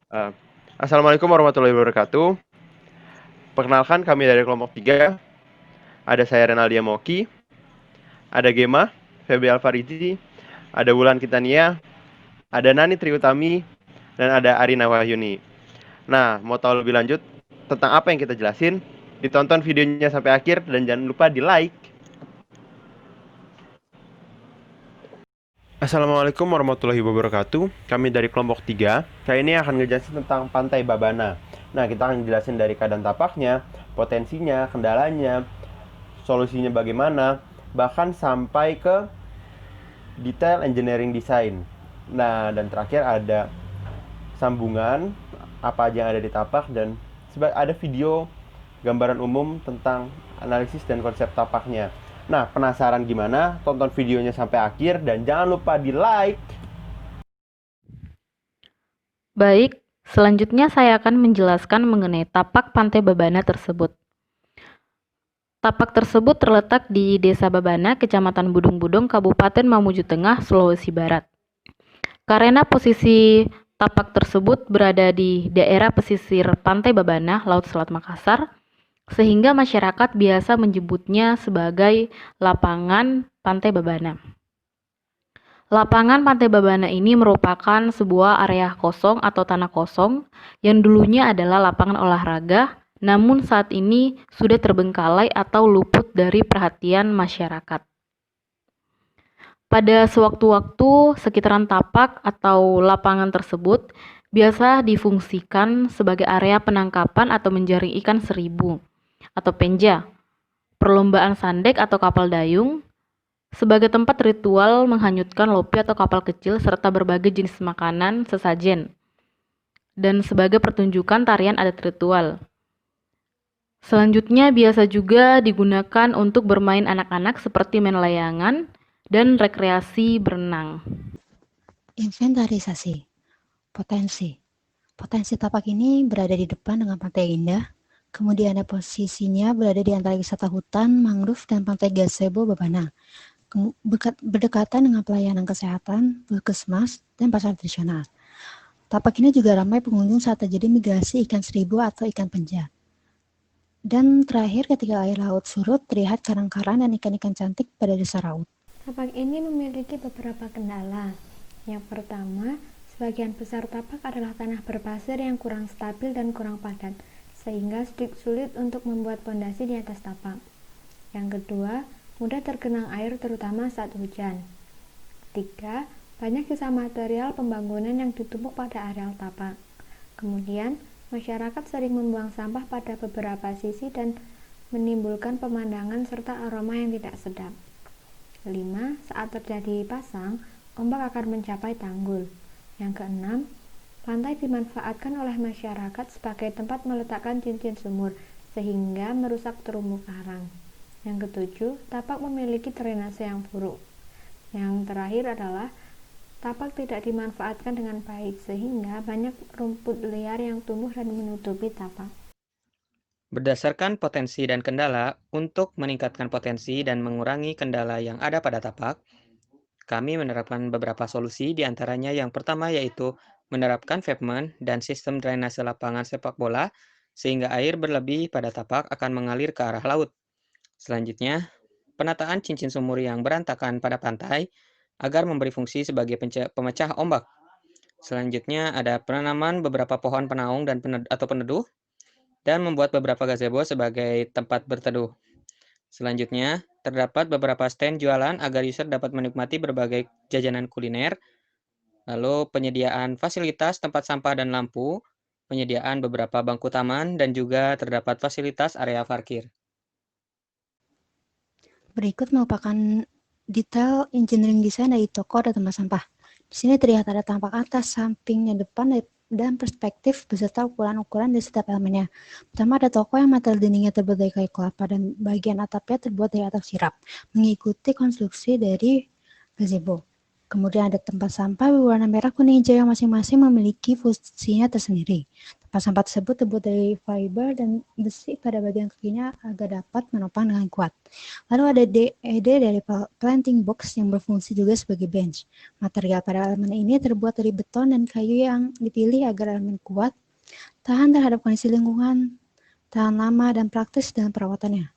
Eh, Assalamualaikum warahmatullahi wabarakatuh. Perkenalkan kami dari kelompok 3. Ada saya Renaldia Moki, ada Gema, Feby Alfariji, ada Wulan Kitania, ada Nani Triutami, dan ada Arina Wahyuni. Nah, mau tahu lebih lanjut tentang apa yang kita jelasin? Ditonton videonya sampai akhir dan jangan lupa di like. Assalamualaikum warahmatullahi wabarakatuh. Kami dari kelompok 3. Kali ini akan ngejelasin tentang Pantai Babana. Nah, kita akan jelasin dari keadaan tapaknya, potensinya, kendalanya, solusinya bagaimana, bahkan sampai ke detail engineering design. Nah, dan terakhir ada sambungan apa aja yang ada di tapak dan ada video gambaran umum tentang analisis dan konsep tapaknya. Nah, penasaran gimana? Tonton videonya sampai akhir dan jangan lupa di like. Baik, selanjutnya saya akan menjelaskan mengenai tapak Pantai Babana tersebut. Tapak tersebut terletak di Desa Babana, Kecamatan Budung-Budung, Kabupaten Mamuju Tengah, Sulawesi Barat. Karena posisi tapak tersebut berada di daerah pesisir Pantai Babana, Laut Selat Makassar, sehingga masyarakat biasa menyebutnya sebagai lapangan Pantai Babana. Lapangan Pantai Babana ini merupakan sebuah area kosong atau tanah kosong yang dulunya adalah lapangan olahraga, namun saat ini sudah terbengkalai atau luput dari perhatian masyarakat. Pada sewaktu-waktu, sekitaran tapak atau lapangan tersebut biasa difungsikan sebagai area penangkapan atau menjaring ikan seribu atau penja, perlombaan sandek atau kapal dayung, sebagai tempat ritual menghanyutkan lopi atau kapal kecil serta berbagai jenis makanan sesajen, dan sebagai pertunjukan tarian adat ritual. Selanjutnya biasa juga digunakan untuk bermain anak-anak seperti main layangan dan rekreasi berenang. Inventarisasi. Potensi. Potensi tapak ini berada di depan dengan pantai indah, kemudian ada posisinya berada di antara wisata hutan, mangrove, dan pantai gazebo Babana. Berdekatan dengan pelayanan kesehatan, puskesmas, dan pasar tradisional. Tapak ini juga ramai pengunjung saat terjadi migrasi ikan seribu atau ikan penja. Dan terakhir ketika air laut surut, terlihat karang-karang dan ikan-ikan cantik pada dasar laut. Tapak ini memiliki beberapa kendala. Yang pertama, sebagian besar tapak adalah tanah berpasir yang kurang stabil dan kurang padat, sehingga sulit untuk membuat pondasi di atas tapak. Yang kedua, mudah tergenang air terutama saat hujan. Ketiga, banyak sisa material pembangunan yang ditumpuk pada areal tapak. Kemudian, masyarakat sering membuang sampah pada beberapa sisi dan menimbulkan pemandangan serta aroma yang tidak sedap. 5. Saat terjadi pasang, ombak akan mencapai tanggul. Yang keenam, pantai dimanfaatkan oleh masyarakat sebagai tempat meletakkan cincin sumur, sehingga merusak terumbu karang. Yang ketujuh, tapak memiliki drainase yang buruk. Yang terakhir adalah tapak tidak dimanfaatkan dengan baik, sehingga banyak rumput liar yang tumbuh dan menutupi tapak. Berdasarkan potensi dan kendala, untuk meningkatkan potensi dan mengurangi kendala yang ada pada tapak, kami menerapkan beberapa solusi, diantaranya yang pertama yaitu menerapkan pavement dan sistem drainase lapangan sepak bola, sehingga air berlebih pada tapak akan mengalir ke arah laut. Selanjutnya, penataan cincin sumur yang berantakan pada pantai agar memberi fungsi sebagai pemecah ombak. Selanjutnya, ada penanaman beberapa pohon penaung dan peneduh, dan membuat beberapa gazebo sebagai tempat berteduh. Selanjutnya, terdapat beberapa stand jualan agar user dapat menikmati berbagai jajanan kuliner, lalu penyediaan fasilitas tempat sampah dan lampu, penyediaan beberapa bangku taman, dan juga terdapat fasilitas area parkir. Berikut merupakan detail engineering design dari toko dan tempat sampah. Di sini terlihat ada tampak atas, samping, dan depan, dan perspektif beserta ukuran-ukuran dari setiap elemennya. Pertama ada toko yang material dindingnya terbuat dari kayu kelapa dan bagian atapnya terbuat dari atap sirap, mengikuti konstruksi dari gazebo. Kemudian ada tempat sampah berwarna merah, kuning, hijau yang masing-masing memiliki fungsinya tersendiri. Tempat sampah tersebut terbuat dari fiber dan besi pada bagian kakinya agar dapat menopang dengan kuat. Lalu ada DED dari planting box yang berfungsi juga sebagai bench. Material pada elemen ini terbuat dari beton dan kayu yang dipilih agar elemen kuat, tahan terhadap kondisi lingkungan, tahan lama, dan praktis dalam perawatannya.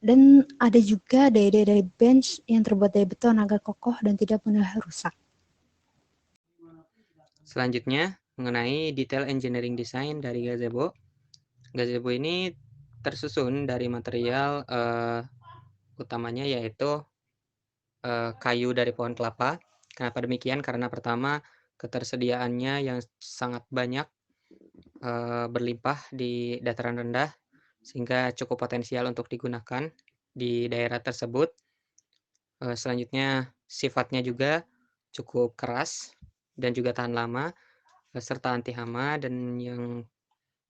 Dan ada juga DED dari bench yang terbuat dari beton agar kokoh dan tidak mudah rusak. Selanjutnya, mengenai detail engineering design dari gazebo. Gazebo ini tersusun dari material utamanya yaitu kayu dari pohon kelapa. Kenapa demikian? Karena pertama, ketersediaannya yang sangat banyak, berlimpah di dataran rendah, sehingga cukup potensial untuk digunakan di daerah tersebut. Selanjutnya, sifatnya juga cukup keras dan juga tahan lama, serta anti hama, dan yang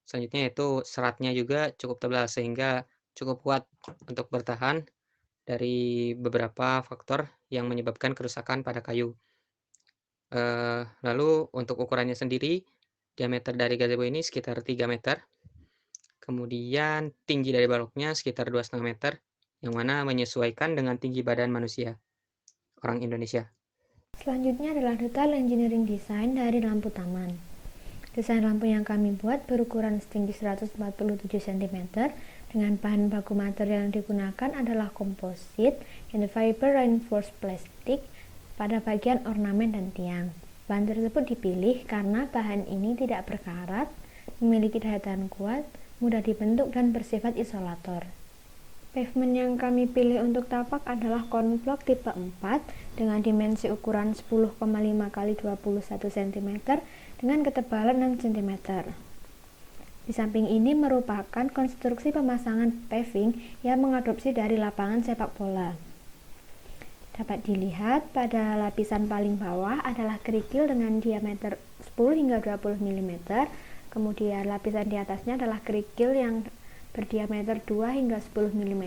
selanjutnya yaitu seratnya juga cukup tebal sehingga cukup kuat untuk bertahan dari beberapa faktor yang menyebabkan kerusakan pada kayu. Lalu untuk ukurannya sendiri, diameter dari gazebo ini sekitar 3 meter. Kemudian tinggi dari baloknya sekitar 2,5 meter, yang mana menyesuaikan dengan tinggi badan manusia, orang Indonesia. Selanjutnya adalah detail engineering design dari lampu taman. Desain lampu yang kami buat berukuran setinggi 147 cm dengan bahan baku material yang digunakan adalah komposit and fiber reinforced plastic pada bagian ornamen dan tiang. Bahan tersebut dipilih karena bahan ini tidak berkarat, memiliki daya tahan kuat, mudah dibentuk, dan bersifat isolator. Pavement yang kami pilih untuk tapak adalah konblok tipe 4 dengan dimensi ukuran 10,5 x 21 cm dengan ketebalan 6 cm. Di samping ini merupakan konstruksi pemasangan paving yang mengadopsi dari lapangan sepak bola. Dapat dilihat pada lapisan paling bawah adalah kerikil dengan diameter 10 hingga 20 mm. Kemudian lapisan di atasnya adalah kerikil yang berdiameter 2 hingga 10 mm.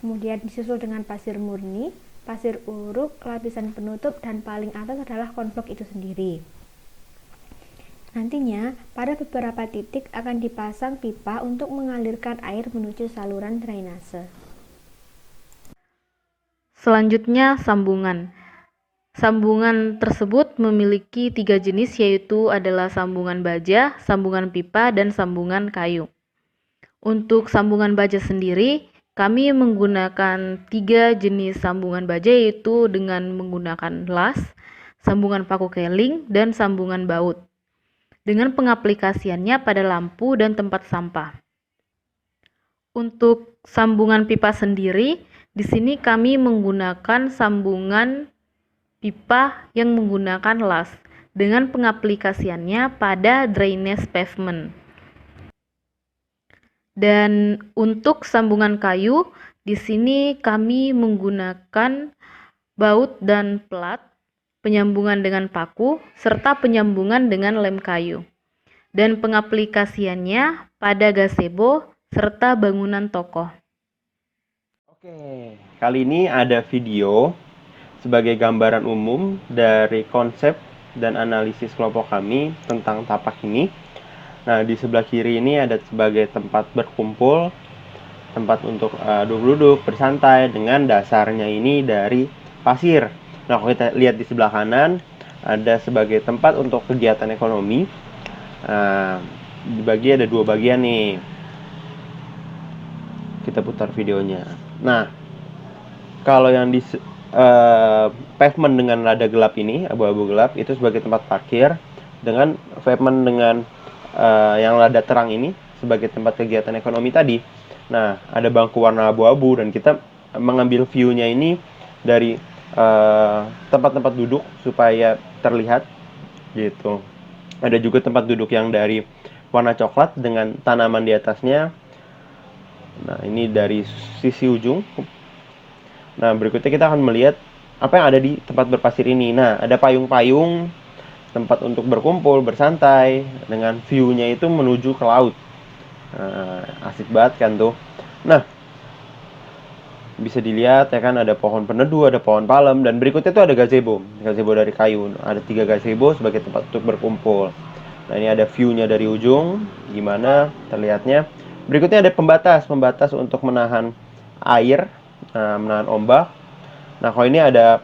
Kemudian disusul dengan pasir murni, pasir uruk, lapisan penutup, dan paling atas adalah konblok itu sendiri. Nantinya, pada beberapa titik akan dipasang pipa untuk mengalirkan air menuju saluran drainase. Selanjutnya, sambungan. Sambungan tersebut memiliki 3 jenis, yaitu adalah sambungan baja, sambungan pipa, dan sambungan kayu. Untuk sambungan baja sendiri, kami menggunakan 3 jenis sambungan baja, yaitu dengan menggunakan las, sambungan paku keling, dan sambungan baut, dengan pengaplikasiannya pada lampu dan tempat sampah. Untuk sambungan pipa sendiri, di sini kami menggunakan sambungan pipa yang menggunakan las dengan pengaplikasiannya pada drainase pavement. Dan untuk sambungan kayu, di sini kami menggunakan baut dan plat, penyambungan dengan paku, serta penyambungan dengan lem kayu. Dan pengaplikasiannya pada gazebo serta bangunan tokoh. Oke, kali ini ada video sebagai gambaran umum dari konsep dan analisis kelompok kami tentang tapak ini. Nah, di sebelah kiri ini ada sebagai tempat berkumpul, tempat untuk duduk-duduk, bersantai, dengan dasarnya ini dari pasir. Nah, kalau kita lihat di sebelah kanan, ada sebagai tempat untuk kegiatan ekonomi. Dibagi ada 2 bagian nih. Kita putar videonya. Nah, kalau yang di pavement dengan lada gelap ini, abu-abu gelap, itu sebagai tempat parkir, dengan pavement dengan yang lada terang ini sebagai tempat kegiatan ekonomi tadi. Nah, ada bangku warna abu-abu dan kita mengambil view-nya ini dari tempat-tempat duduk supaya terlihat gitu. Ada juga tempat duduk yang dari warna coklat dengan tanaman di atasnya. Nah, ini dari sisi ujung. Nah, berikutnya kita akan melihat apa yang ada di tempat berpasir ini. Nah, ada payung-payung, tempat untuk berkumpul, bersantai, dengan view-nya itu menuju ke laut. Asik banget kan tuh. Nah, Bisa dilihat ya kan, ada pohon penedu, ada pohon palem, dan berikutnya tuh ada gazebo dari kayu. Ada 3 gazebo sebagai tempat untuk berkumpul. Nah, ini ada view-nya dari ujung, gimana terlihatnya. Berikutnya ada pembatas untuk menahan air, menahan ombak. Nah, kalau ini ada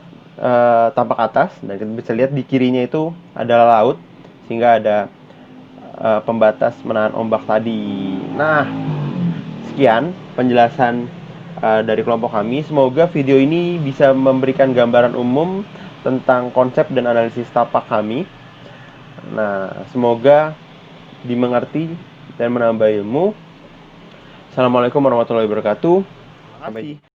tampak atas, dan kita bisa lihat di kirinya itu adalah laut, sehingga ada pembatas menahan ombak tadi. Nah, sekian penjelasan dari kelompok kami. Semoga video ini bisa memberikan gambaran umum tentang konsep dan analisis tapak kami. Nah, semoga dimengerti dan menambah ilmu. Assalamualaikum warahmatullahi wabarakatuh. Terima kasih.